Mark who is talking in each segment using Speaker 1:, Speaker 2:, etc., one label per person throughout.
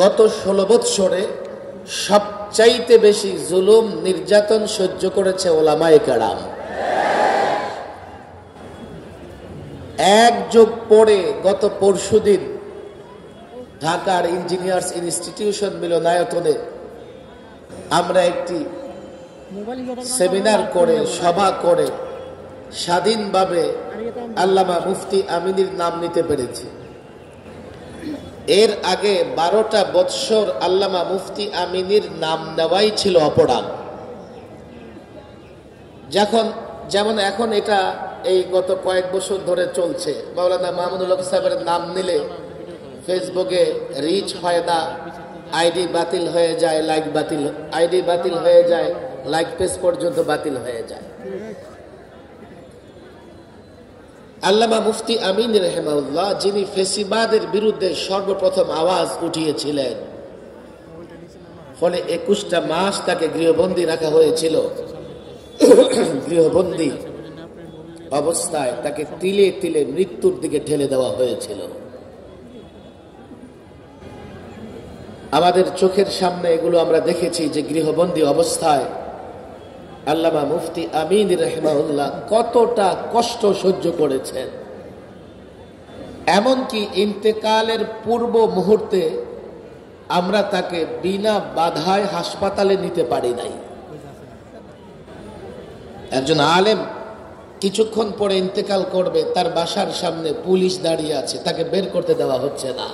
Speaker 1: গত 16 বৎসরে সবচাইতে বেশি জুলুম নির্যাতন সহ্য করেছে ওলামায়ে কেরাম। এক যুগ পরে গত পরশুদিন ঢাকার ইঞ্জিনিয়ার্স ইনস্টিটিউশন মিলনায়তনে আমরা একটি সেমিনার করে সভা করে স্বাধীনভাবে আল্লামা মুফতি আমিনীর নাম নিতে পেরেছি। এর আগে 12টা বৎসর আল্লামা মুফতি আমিনীর নাম নেওয়াই ছিল অপরাধ। যেমন এখন এটা এই গত কয়েক বছর ধরে চলছে। মাওলানা মামুনুল হক সাহেবের নাম নিলে ফেসবুকে রিচ হয় না, আইডি বাতিল হয়ে যায়, আইডি বাতিল হয়ে যায়, লাইক পেজ পর্যন্ত বাতিল হয়ে যায়। আল্লামা মুফতি আমিন রাহিমাহুল্লাহ, যিনি ফেসিবাদের বিরুদ্ধে সর্বপ্রথম আওয়াজ উঠিয়েছিলেন, ফলে 21টা মাস তাকে গৃহবন্দী রাখা হয়েছিল। গৃহবন্দী অবস্থায় তাকে তিলে তিলে মৃত্যুর দিকে ঠেলে দেওয়া হয়েছিল। আমাদের চোখের সামনে এগুলো আমরা দেখেছি যে গৃহবন্দী অবস্থায় আল্লামা মুফতি আমিন রাহিমাহুল্লাহ কতটা কষ্ট সহ্য করেছেন। এমনকি ইন্তেকালের পূর্ব মুহূর্তে আমরা তাকে বিনা বাধায় হাসপাতালে নিতে পারি নাই। একজন আলেম কিছুক্ষণ পরে ইন্তেকাল করবে, তার বাসার সামনে পুলিশ দাঁড়িয়ে আছে, তাকে বের করতে দেওয়া হচ্ছে না।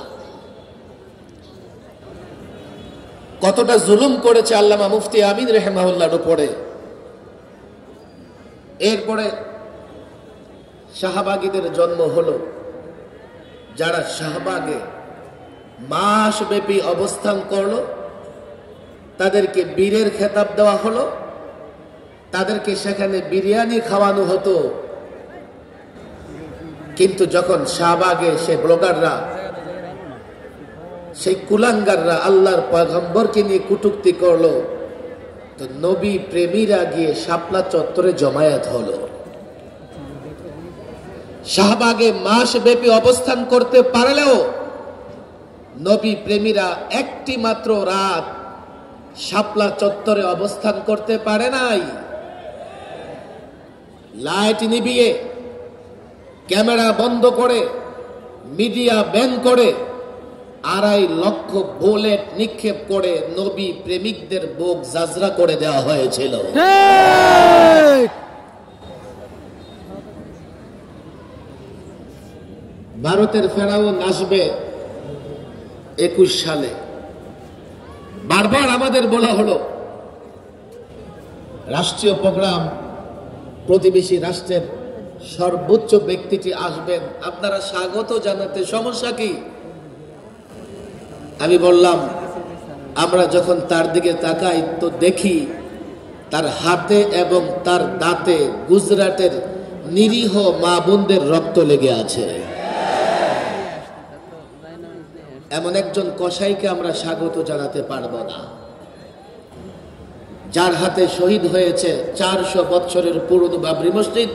Speaker 1: কতটা জুলুম করেছে আল্লামা মুফতি আমিন রাহিমাহুল্লাহর উপরে। এরপরে শাহবাগীদের জন্ম হলো, যারা শাহবাগে মাসব্যাপী অবস্থান করলো, তাদেরকে বীরের খেতাব দেওয়া হলো, তাদেরকে সেখানে বিরিয়ানি খাওয়ানো হতো। কিন্তু যখন শাহবাগে সে ব্লগাররা, সেই কুলাঙ্গাররা আল্লাহর পয়গম্বরকে নিয়ে কটূক্তি করলো, তো নবী প্রেমীরা গিয়ে শাপলা চত্বরে জমায়েত হলো। শাহবাগে মাসব্যাপী অবস্থান করতে পারলেও নবী প্রেমীরা একটি মাত্র রাত শাপলা চত্বরে অবস্থান করতে পারে নাই। লাইট নিভিয়ে, ক্যামেরা বন্ধ করে, মিডিয়া ব্যান করে 2.5 লক্ষ বুলেট নিক্ষেপ করে নবী প্রেমিকদের বুক জাজরা করে দেওয়া হয়েছিল। ভারতের ফেরাউন আসবে 21 সালে। বারবার আমাদের বলা হলো রাষ্ট্রীয় প্রোগ্রাম, প্রতিবেশী রাষ্ট্রের সর্বোচ্চ ব্যক্তিটি আসবেন, আপনারা স্বাগত জানাতে সমস্যা কি? আমি বললাম, আমরা যখন তার দিকে তাকাই তো দেখি তার হাতে এবং তার দাঁতে গুজরাটের নিরীহ মা বোনদের রক্ত লেগে আছে। এমন একজন কসাইকে আমরা স্বাগত জানাতে পারবো না, যার হাতে শহীদ হয়েছে 400 বছরের পুরনো বাবরি মসজিদ।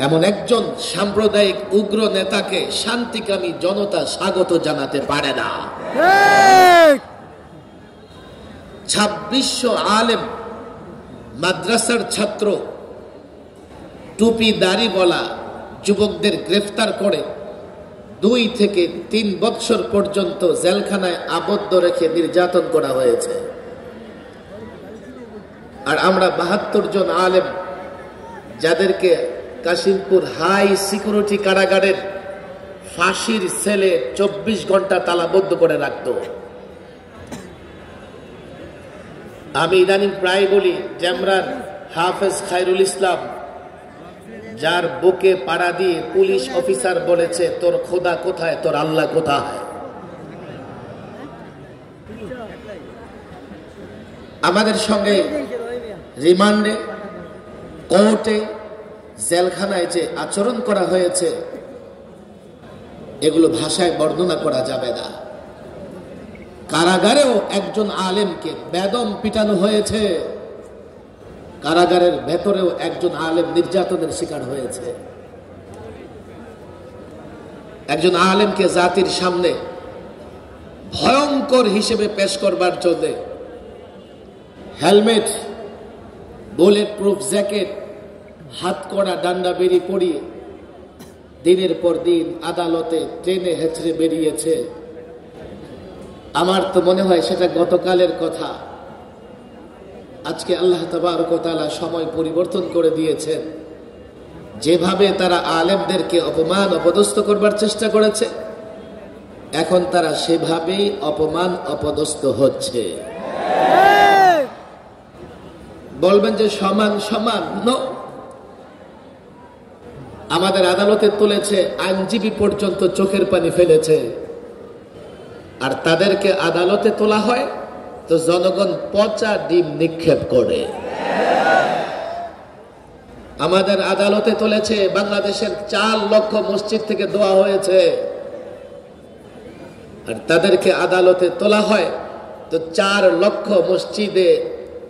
Speaker 1: এমন একজন সাম্প্রদায়িক উগ্র নেতাকে শান্তিকামী জনতা স্বাগত জানাতে পারে না। 2600 আলেম, মাদ্রাসার ছাত্র, টুপি দাড়ি বলা যুবকদের গ্রেফতার করে 2 থেকে 3 বছর পর্যন্ত জেলখানায় আবদ্ধ রেখে নির্যাতন করা হয়েছে। আর আমরা 72 জন আলেম, যাদেরকে কাশিমপুর হাই সিকিউরিটি কারাগারের ফাঁসির সেলে 24 ঘন্টা তালাবদ্ধ করে রাখত। আমি ইদানিং প্রায় বলি, জেমরার হাফেজ খায়রুল ইসলাম, যার বুকে পাড়া দিয়ে পুলিশ অফিসার বলেছে, তোর খোদা কোথায়, তোর আল্লাহ কোথায়? আমাদের সঙ্গে রিমান্ডে, কোর্টে, জেলখানায় যে আচরণ করা হয়েছে, এগুলো ভাষায় বর্ণনা করা যাবে না। কারাগারেও একজন আলেমকে বেদম পিটানো হয়েছে, কারাগারের ভেতরেও একজন আলেম নির্যাতনের শিকার হয়েছে। একজন আলেমকে জাতির সামনে ভয়ঙ্কর হিসেবে পেশ করবার জন্য হেলমেট, বুলেট প্রুফ জ্যাকেট, হাত কড়া, ডান্ডা বেরি পরিয়ে দিনের পর দিন আদালতে ট্রেনে হেঁচড়ে বেরিয়েছে। আমার তো মনে হয় সেটা গতকালের কথা। আজকে আল্লাহ তাবারক ওয়া তাআলা সময় পরিবর্তন করে দিয়েছেন। যেভাবে তারা আলেমদেরকে অপমান অপদস্থ করবার চেষ্টা করেছে, এখন তারা সেভাবেই অপমান অপদস্থ হচ্ছে। বলবেন যে সমান সমান, নো। আমাদের আদালতে তুলেছে, আইনজীবী পর্যন্ত চোখের পানি ফেলেছে। আর তাদেরকে আদালতে তোলা হয় তো জনগণ পচা ডিম নিক্ষেপ করে। আমাদের আদালতে তুলেছে, বাংলাদেশের 4 লক্ষ মসজিদ থেকে দোয়া হয়েছে। আর তাদেরকে আদালতে তোলা হয় তো 4 লক্ষ মসজিদে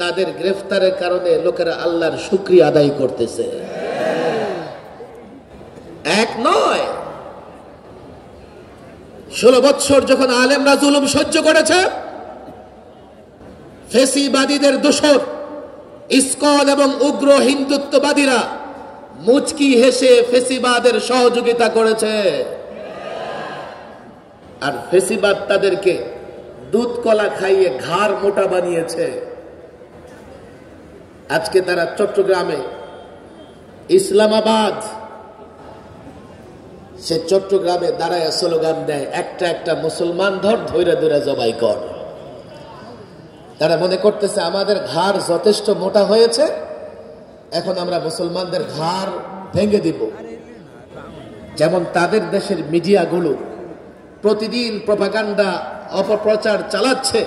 Speaker 1: তাদের গ্রেফতারের কারণে লোকেরা আল্লাহর শুকরিয়া আদায় করতেছে। এক নয়, 16 বছর যখন আলেমরা জুলুম সহ্য করেছে, ফেসিবাদীদের দোসর ইসকন এবং উগ্র হিন্দুত্ববাদীরা মুচকি হেসে ফেসিবাদের সহযোগিতা করেছে। আর ফেসিবাদ তাদেরকে দুধ কলা খাইয়ে ঘাড় মোটা বানিয়েছে। আজকে তারা চট্টগ্রামে, ইসলামাবাদ, সে চট্টগ্রামে দাঁড়ায় স্লোগান দেয়, একটা একটা মুসলমান ধৈর্য ধরে জবাই কর। তারা মনে করতেছে আমাদের ঘাড় যথেষ্ট মোটা হয়েছে, এখন আমরা মুসলমানদের ঘাড় ভেঙে দিব। যেমন তাদের দেশের মিডিয়াগুলো প্রতিদিন প্রপাগান্ডা অপপ্রচার চালাচ্ছে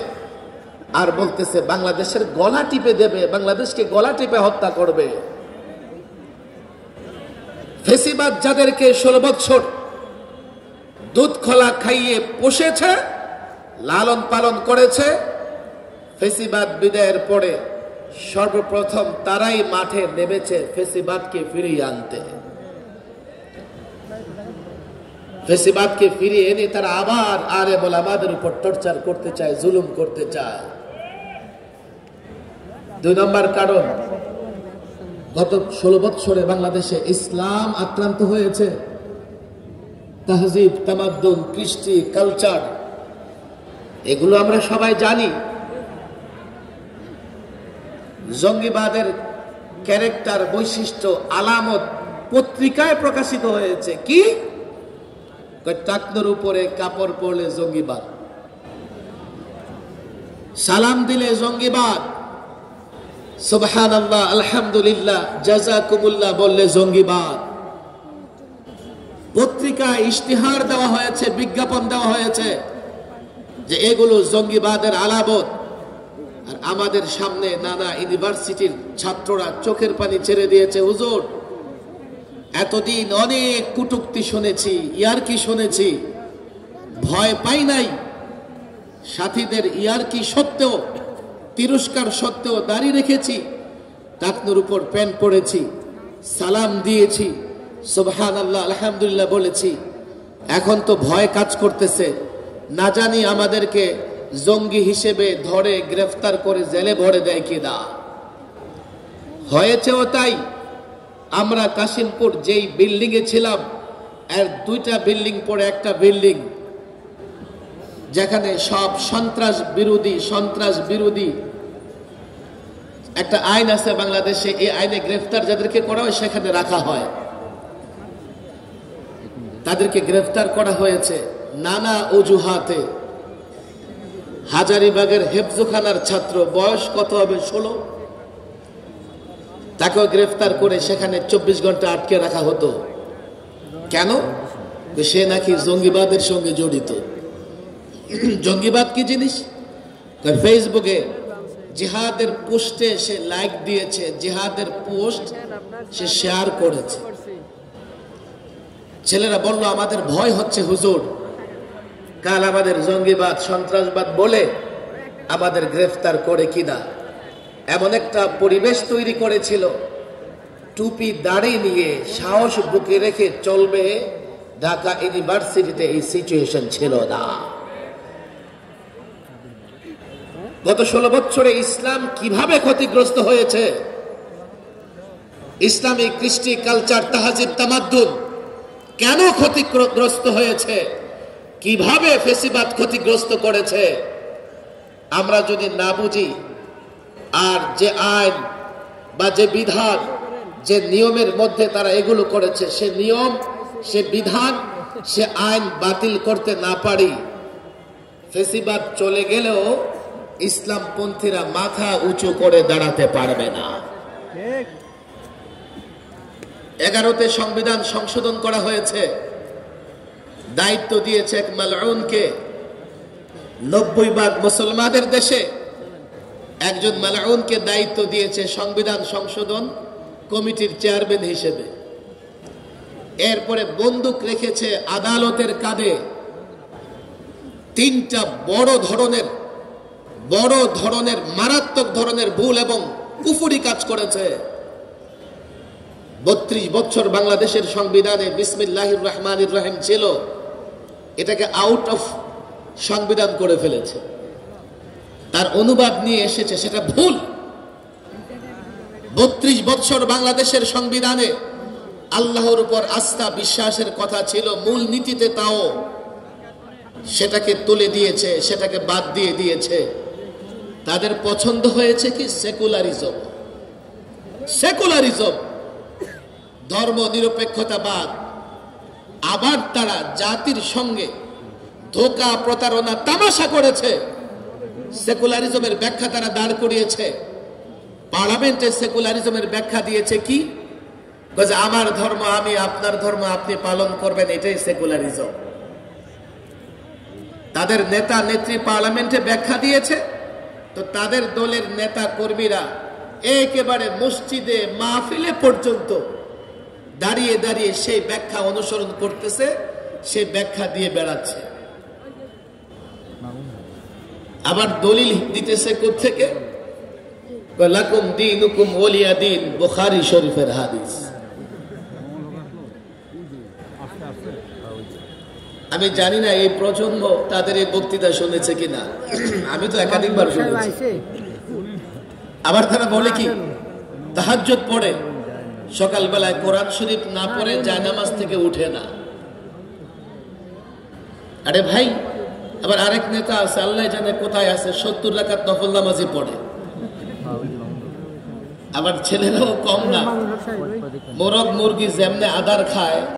Speaker 1: আর বলতেছে বাংলাদেশের গলা টিপে দেবে, বাংলাদেশকে গলা টিপে হত্যা করবে। ফেসিবাদ যাদেরকে 16 বছর দুধ খোলা খাইয়ে পোষেছে, লালন পালন করেছে, ফেসিবাদ বিদায়ের পরে সর্বপ্রথম তারাই মাঠে নেমেছে ফেসিবাদকে ফিরিয়ে আনতে। ফেসিবাদকে ফিরিয়ে এনে তারা আবার আলেম ওলামাদের উপর টর্চার করতে চায়, জুলুম করতে চায়। 2 নম্বর কারণ, গত 16 বছরে বাংলাদেশে ইসলাম আক্রান্ত হয়েছে। তাহজিব, তামাদ্দুন, কৃষ্টি, কালচার, এগুলো আমরা সবাই জানি। জঙ্গিবাদের ক্যারেক্টার, বৈশিষ্ট্য, আলামত পত্রিকায় প্রকাশিত হয়েছে। কি? টাকনোর উপরে কাপড় পরলে জঙ্গিবাদ, সালাম দিলে জঙ্গিবাদ, সুবহানাল্লাহ, আলহামদুলিল্লাহ, জাযাকুমুল্লাহ বললে জঙ্গিবাদ। পত্রিকায় ইশতিহার দেওয়া হয়েছে, বিজ্ঞাপন দেওয়া হয়েছে যে এগুলো জঙ্গিবাদের আলামত। আর আমাদের সামনে নানা ইউনিভার্সিটির ছাত্ররা চোখের পানি ছেড়ে দিয়েছে। হুজুর, এতদিন অনেক কটূক্তি শুনেছি, ইয়ারকি শুনেছি, ভয় পাই নাই। সাথীদের ইয়ারকি সত্ত্বেও, তিরস্কার সত্ত্বেও দাড়ি রেখেছি, টাকনোর উপর প্যান্ট পরেছি, সালাম দিয়েছি, সুবহানাল্লাহ, আলহামদুলিল্লাহ বলেছি। এখন তো ভয় কাজ করতেছে, না জানি আমাদেরকে জঙ্গি হিসেবে ধরে গ্রেফতার করে জেলে ভরে দেয় কিনা। হয়েছেও তাই। আমরা কাশিমপুর যেই বিল্ডিং এ ছিলাম, এর 2টা বিল্ডিং পরে একটা বিল্ডিং, যেখানে সব সন্ত্রাস বিরোধী একটা আইন আছে বাংলাদেশে। এই আইনে গ্রেফতার যাদেরকে করা হয় সেখানে রাখা হয়। তাদেরকে গ্রেফতার করা হয়েছে নানা অজুহাতে। হাজারীবাগের হেফজুখানার ছাত্র, বয়স কত হবে, 16, তাকেও গ্রেফতার করে সেখানে 24 ঘন্টা আটকে রাখা হতো। কেন? সে নাকি জঙ্গিবাদের সঙ্গে জড়িত। জঙ্গিবাদ কি জিনিস? ফেসবুকে জিহাদের পোস্টে সে লাইক দিয়েছে, জিহাদের পোস্ট সে শেয়ার করেছে। ছেলেরা বলল আমাদের ভয় হচ্ছে হুজুর, কাল আমাদের জঙ্গিবাদ সন্ত্রাসবাদ বলে আমাদের গ্রেফতার করে কিনা। এমন একটা পরিবেশ তৈরি করেছিল, টুপি দাড়ি নিয়ে সাহস বুকে রেখে চলবে। ঢাকা ইউনিভার্সিটিতে এই সিচুয়েশন ছিল না। গত 16 বছরে ইসলাম কিভাবে ক্ষতিগ্রস্ত হয়েছে, ইসলামিক কৃষ্টি, কালচার, তাহাজিব, তামাদ্দুন কেন ক্ষতিগ্রস্ত হয়েছে, কিভাবে ফেসিবাদ ক্ষতিগ্রস্ত করেছে, আমরা যদি না বুঝি আর যে আইন বা যে বিধান, যে নিয়মের মধ্যে তারা এগুলো করেছে, সে নিয়ম, সে বিধান, সে আইন বাতিল করতে না পারি, ফেসিবাদ চলে গেলেও ইসলামপন্থীরা মাথা উঁচু করে দাঁড়াতে পারবে না। 11তে সংবিধান সংশোধন করা হয়েছে, দায়িত্ব দিয়েছে এক মালউনকে। 90% মুসলমানদের দেশে একজন মালউনকে দায়িত্ব দিয়েছে সংবিধান সংশোধন কমিটির চেয়ারম্যান হিসেবে। এরপরে বন্দুক রেখেছে আদালতের কাঁধে। 3টা বড় ধরনের মারাত্মক ধরনের ভুল এবং কুফরি কাজ করেছে। 32 বছর বাংলাদেশের সংবিধানে বিসমিল্লাহির রহমানির রহিম ছিল, এটাকে আউট অফ সংবিধান করে ফেলেছে। তার অনুবাদ নিয়ে এসেছে, সেটা ভুল। 32 বছর বাংলাদেশের সংবিধানে আল্লাহর উপর আস্থা বিশ্বাসের কথা ছিল মূল নীতিতে, তাও সেটাকে তুলে দিয়েছে, সেটাকে বাদ দিয়ে দিয়েছে। তাদের পছন্দ হয়েছে কি সেকুলারিজম, ধর্ম নিরপেক্ষতাবাদ। আবার তারা জাতির সঙ্গে ধোঁকা, প্রতারণা, তামাশা করেছে। সেকুলারিজমের ব্যাখ্যা তারা দাঁড় করিয়েছে। পার্লামেন্টে সেকুলারিজমের ব্যাখ্যা দিয়েছে কি, আমার ধর্ম আমি, আপনার ধর্ম আপনি পালন করবেন, এটাই সেকুলারিজম। তাদের নেতা নেত্রী পার্লামেন্টে ব্যাখ্যা দিয়েছে, তো তাদের দলের নেতা কর্মীরা একেবারে মসজিদে, মাহফিলে পর্যন্ত দাঁড়িয়ে দাঁড়িয়ে সেই ব্যাখ্যা অনুসরণ করতেছে, সেই ব্যাখ্যা দিয়ে বেড়াচ্ছে। আবার দলিল দিতেছে কোত্থেকে, লাকুম দীনুকুম ওয়ালিয়া দীন, বুখারী শরীফের হাদিস। আমি জানি না এই প্রজন্ম তাদের এই বক্তৃতা শুনেছে কিনা, আমি তো একাধিকবার শুনেছি। আবার তারা বলে কি, তাহাজ্জুদ পড়ে, সকালবেলায় কোরআন শরীফ না পড়ে জায়নামাজ থেকে উঠে না। আরে ভাই, আবার আরেক নেতা আছে, আল্লাহ জানে কোথায় আছে, 70 রাকাত নফল নামাজই পড়ে। আবার ছেলেরাও কম না, মোরগ মুরগি যেমনে আদার খায়